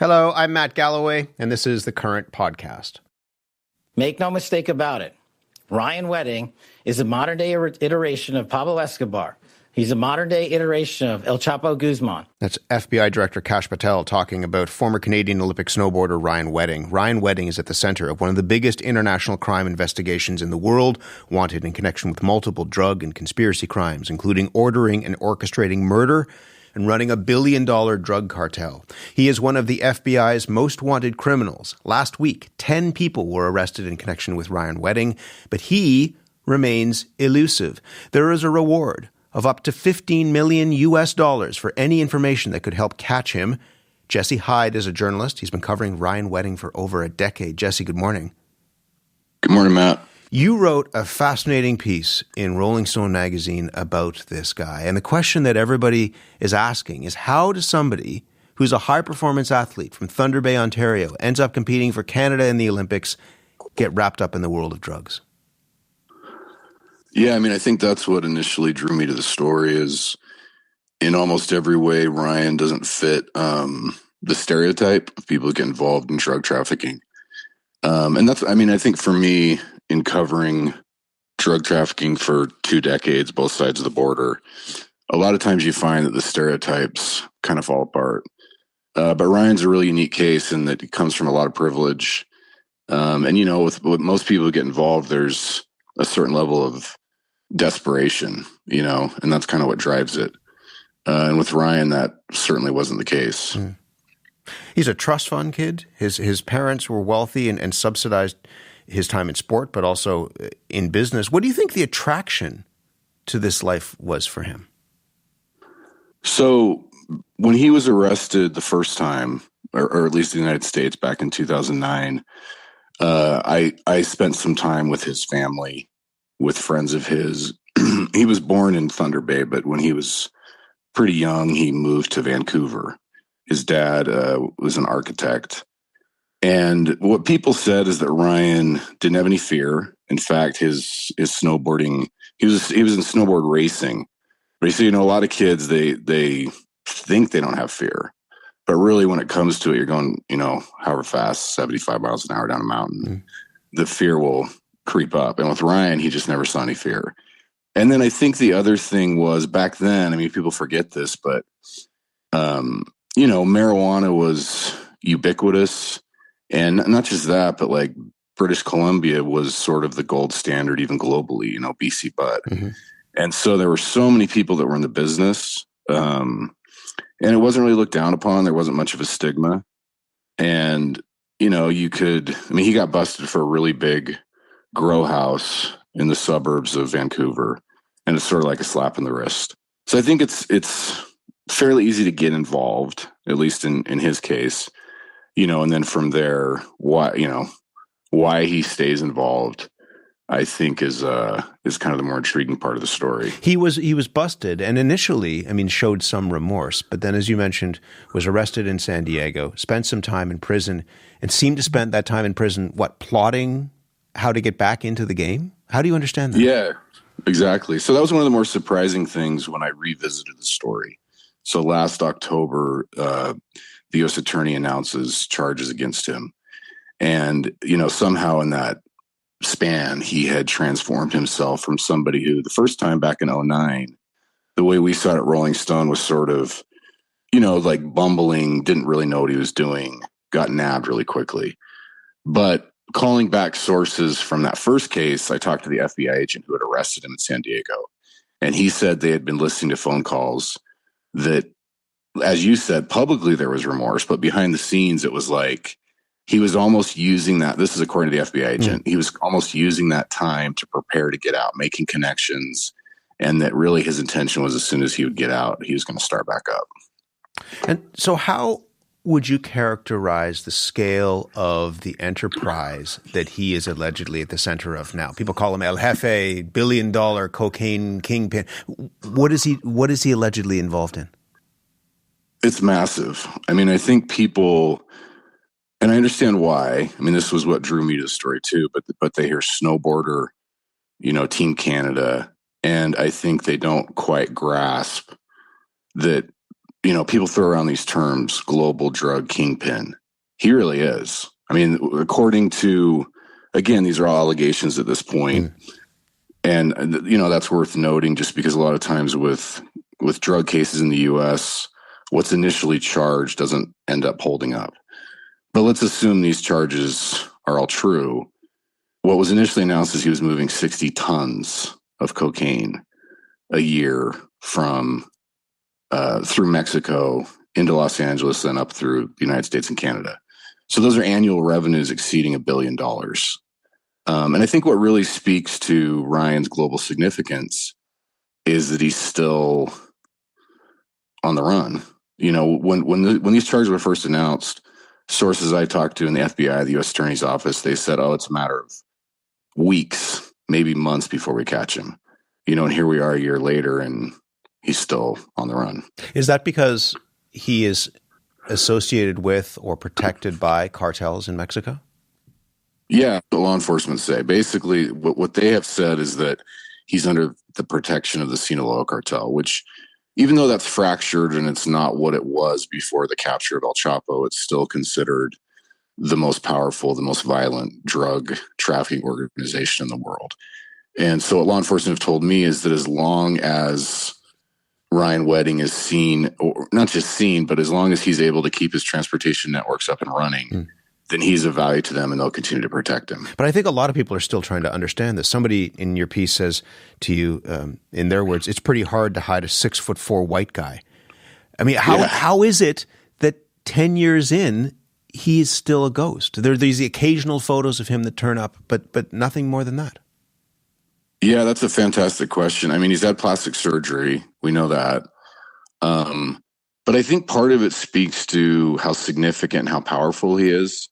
Hello, I'm Matt Galloway, and this is the Current Podcast. Make no mistake about it. Ryan Wedding is a modern-day iteration of Pablo Escobar. He's a modern-day iteration of El Chapo Guzman. That's FBI Director Kash Patel talking about former Canadian Olympic snowboarder Ryan Wedding. Ryan Wedding is at the center of one of the biggest international crime investigations in the world, wanted in connection with multiple drug and conspiracy crimes, including ordering and orchestrating murder and running a billion-dollar drug cartel. He is one of the FBI's most wanted criminals. Last week, 10 people were arrested in connection with Ryan Wedding, but he remains elusive. There is a reward of up to $15 million for any information that could help catch him. Jesse Hyde is a journalist. He's been covering Ryan Wedding for over a decade. Jesse, good morning. Good morning, Matt. You wrote a fascinating piece in Rolling Stone magazine about this guy. And the question that everybody is asking is, how does somebody who's a high-performance athlete from Thunder Bay, Ontario, ends up competing for Canada in the Olympics, get wrapped up in the world of drugs? Yeah, I mean, I think that's what initially drew me to the story is in almost every way, Ryan doesn't fit the stereotype of people who get involved in drug trafficking. And that's, I mean, I think for me, in covering drug trafficking for 2 decades, both sides of the border, a lot of times you find that the stereotypes kind of fall apart. But Ryan's a really unique case in that he comes from a lot of privilege. And, you know, with most people who get involved, there's a certain level of desperation, you know, and that's kind of what drives it. And with Ryan, that certainly wasn't the case. He's a trust fund kid. His parents were wealthy and subsidized his time in sport, but also in business. What do you think the attraction to this life was for him? So when he was arrested the first time, or at least in the United States back in 2009, I spent some time with his family, with friends of his. He was born in Thunder Bay, but when he was pretty young, he moved to Vancouver. His dad was an architect. And what people said is that Ryan didn't have any fear. In fact, his snowboarding, he was in snowboard racing. But you see, you know, a lot of kids, they think they don't have fear. But really, when it comes to it, you're going, you know, however fast, 75 miles an hour down a mountain, the fear will creep up. And with Ryan, he just never saw any fear. And then I think the other thing was back then, I mean, people forget this, but, you know, marijuana was ubiquitous. And not just that, but like British Columbia was sort of the gold standard, even globally, you know, BC Bud. And so there were so many people that were in the business. And it wasn't really looked down upon. There wasn't much of a stigma. And, you know, he got busted for a really big grow house in the suburbs of Vancouver. And it's sort of like a slap in the wrist. So I think it's fairly easy to get involved, at least in his case. You know, and then from there, why he stays involved, I think is kind of the more intriguing part of the story. He was busted and initially, I mean, showed some remorse, but then, as you mentioned, was arrested in San Diego, spent some time in prison, and seemed to spend that time in prison, plotting how to get back into the game? How do you understand that? Yeah, exactly. So that was one of the more surprising things when I revisited the story. So last October, the U.S. attorney announces charges against him. And, you know, somehow in that span, he had transformed himself from somebody who the first time back in 2009, the way we saw it at Rolling Stone was sort of, you know, like bumbling, didn't really know what he was doing, got nabbed really quickly. But calling back sources from that first case, I talked to the FBI agent who had arrested him in San Diego. And he said they had been listening to phone calls that, as you said, publicly there was remorse, but behind the scenes, it was like he was almost using that. This is according to the FBI agent. He was almost using that time to prepare to get out, making connections, and that really his intention was as soon as he would get out, he was going to start back up. And so how would you characterize the scale of the enterprise that he is allegedly at the center of now? People call him El Jefe, billion-dollar cocaine kingpin. What is he allegedly involved in? It's massive. I mean, I think people, and I understand why. I mean, this was what drew me to the story too, but they hear snowboarder, you know, Team Canada, and I think they don't quite grasp that people throw around these terms, global drug kingpin. He really is. I mean, according to, again, these are all allegations at this point. And, that's worth noting just because a lot of times with drug cases in the U.S., what's initially charged doesn't end up holding up. But let's assume these charges are all true. What was initially announced is he was moving 60 tons of cocaine a year from through Mexico into Los Angeles and up through the United States and Canada. So those are annual revenues exceeding $1 billion. And I think what really speaks to Ryan's global significance is that he's still on the run. When these charges were first announced, sources I talked to in the FBI, the U.S. Attorney's Office, they said, it's a matter of weeks, maybe months before we catch him. And here we are a year later, and he's still on the run. Is that because he is associated with or protected by cartels in Mexico? Yeah, the law enforcement say. Basically, what they have said is that he's under the protection of the Sinaloa cartel, which, even though that's fractured and it's not what it was before the capture of El Chapo, it's still considered the most powerful, the most violent drug trafficking organization in the world. And so what law enforcement have told me is that as long as Ryan Wedding is seen, or not just seen, but as long as he's able to keep his transportation networks up and running, then he's of value to them and they'll continue to protect him. But I think a lot of people are still trying to understand this. Somebody in your piece says to you, in their words, it's pretty hard to hide a 6'4" white guy. I mean, how is it that 10 years in, he is still a ghost? There are these occasional photos of him that turn up, but nothing more than that. Yeah, that's a fantastic question. I mean, he's had plastic surgery. We know that. But I think part of it speaks to how significant and how powerful he is.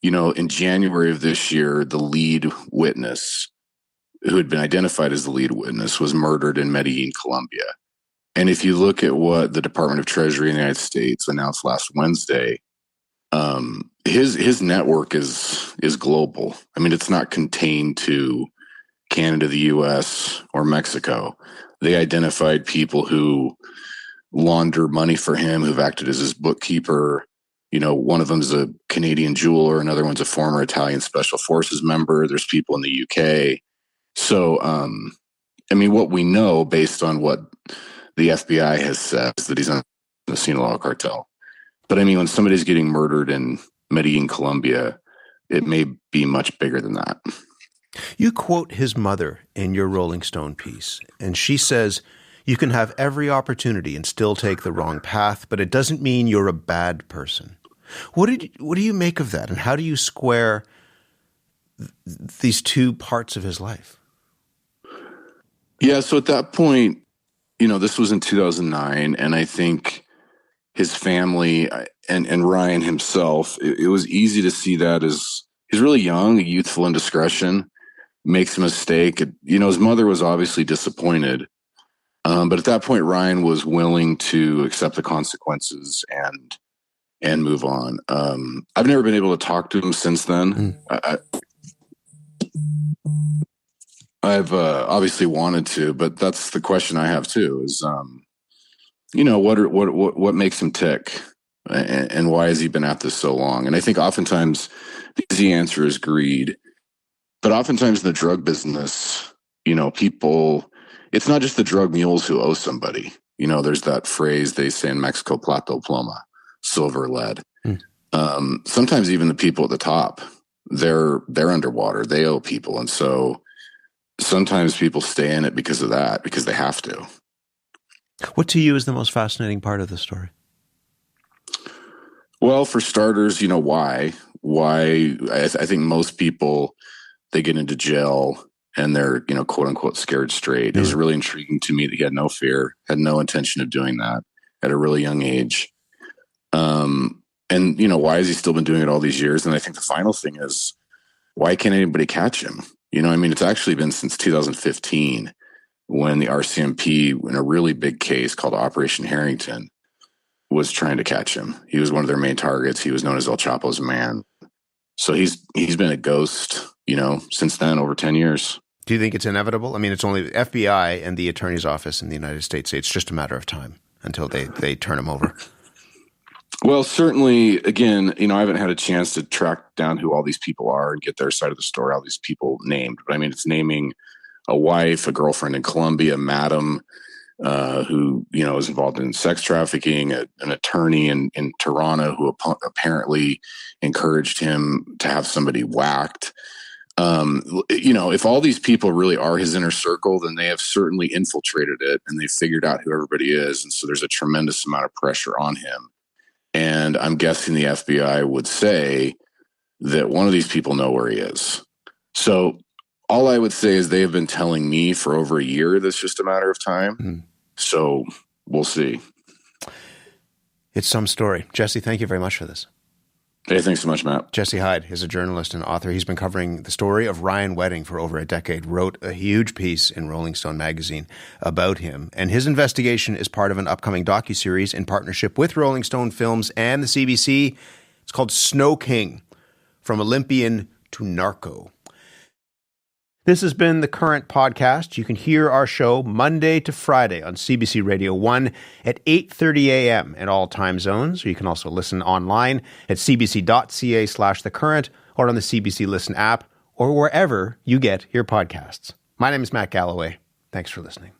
In January of this year, the lead witness, who had been identified as the lead witness, was murdered in Medellin, Colombia. And if you look at what the Department of Treasury in the United States announced last Wednesday, his network is global. I mean, it's not contained to Canada, the U.S., or Mexico. They identified people who launder money for him, who've acted as his bookkeeper. One of them is a Canadian jeweler. Another one's a former Italian Special Forces member. There's people in the UK. So, what we know based on what the FBI has said is that he's on the Sinaloa cartel. But when somebody's getting murdered in Medellin, Colombia, it may be much bigger than that. You quote his mother in your Rolling Stone piece, and she says, "You can have every opportunity and still take the wrong path, but it doesn't mean you're a bad person." What do you make of that, and how do you square these two parts of his life? Yeah, so at that point, this was in 2009, and I think his family and Ryan himself, it was easy to see that as he's really young, youthful indiscretion, makes a mistake. His mother was obviously disappointed. But at that point, Ryan was willing to accept the consequences and move on. I've never been able to talk to him since then. I've obviously wanted to, but that's the question I have too: is what makes him tick, and why has he been at this so long? And I think oftentimes the easy answer is greed, but oftentimes in the drug business, people. It's not just the drug mules who owe somebody. There's that phrase they say in Mexico, plata o ploma, silver, lead. Sometimes even the people at the top, they're underwater. They owe people. And so sometimes people stay in it because of that, because they have to. What to you is the most fascinating part of the story? Well, for starters, why? Why? I think most people, they get into jail and they're, quote unquote, scared straight. It was really intriguing to me that he had no fear, had no intention of doing that at a really young age. And, why has he still been doing it all these years? And I think the final thing is, why can't anybody catch him? It's actually been since 2015 when the RCMP, in a really big case called Operation Harrington, was trying to catch him. He was one of their main targets. He was known as El Chapo's man. So he's been a ghost, since then, over 10 years. Do you think it's inevitable? It's only the FBI and the Attorney's Office in the United States say it's just a matter of time. until they turn him over? Well, certainly, again, I haven't had a chance to track down who all these people are and get their side of the story, all these people named. But I mean, it's naming a wife, a girlfriend in Colombia, madam, who, is involved in sex trafficking, an attorney in Toronto who apparently encouraged him to have somebody whacked. If all these people really are his inner circle, then they have certainly infiltrated it and they figured out who everybody is. And so there's a tremendous amount of pressure on him. And I'm guessing the FBI would say that one of these people know where he is. So all I would say is they have been telling me for over a year that's just a matter of time. Mm-hmm. So we'll see. It's some story. Jesse, thank you very much for this. Hey, thanks so much, Matt. Jesse Hyde is a journalist and author. He's been covering the story of Ryan Wedding for over a decade, wrote a huge piece in Rolling Stone magazine about him. And his investigation is part of an upcoming docuseries in partnership with Rolling Stone Films and the CBC. It's called Snow King, From Olympian to Narco. This has been The Current Podcast. You can hear our show Monday to Friday on CBC Radio 1 at 8:30 a.m. in all time zones. Or you can also listen online at cbc.ca/thecurrent or on the CBC Listen app or wherever you get your podcasts. My name is Matt Galloway. Thanks for listening.